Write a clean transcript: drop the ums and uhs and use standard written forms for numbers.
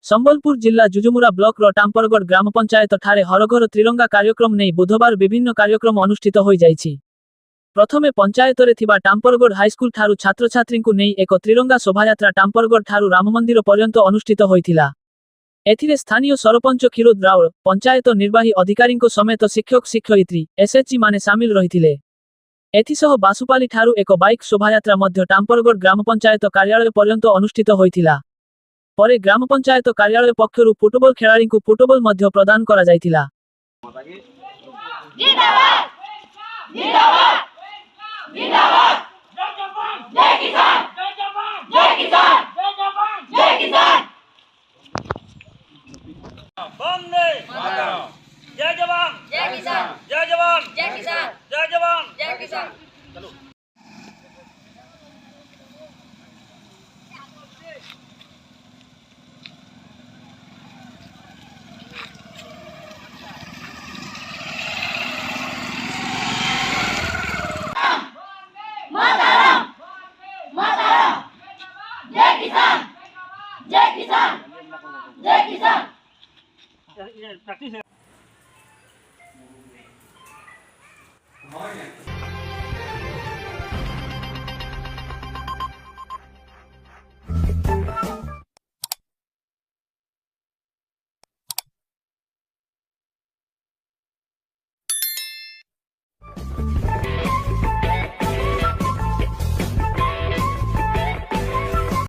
संबलपुर जिला जुजुमुरा ब्लॉक रो टांपरगढ़ ग्राम पंचायत ठारे हरघर त्रिरंगा कार्यक्रम नहीं बुधवार विभिन्न कार्यक्रम अनुष्ठित हो जाइछि। प्रथमे पंचायत रे थिबा टांपरगढ़ हाईस्कूल ठारू छात्र छात्री को नहीं एक त्रिरंगा शोभायात्रा टांपरगढ़ ठारू राम मंदिर पर्यंत अनुष्ठित होइथिला। एथिरे स्थानीय सरपंच क्षीरोद राउल, पंचायत निर्वाही अधिकारी समेत शिक्षक शिक्षयित्री एसएचजी माने सामिल रहिथिले। एथिसह बासुपाली ठारू एक बाइक शोभायात्रा मध्य टांपरगढ़ ग्राम पंचायत कार्यालय पर्यंत अनुष्ठित होइथिला। परे ग्राम पंचायत कार्यालय पक्षरु फुटबॉल खेलाड़ी को फुटबॉल मध्य प्रदान करा जाइथिला। जय जवान जय किसान, जय जवान जय किसान, जय जवान जय किसान। चलो मातरम मातरम जय किसान जय किसान जय किसान। प्रैक्टिस है।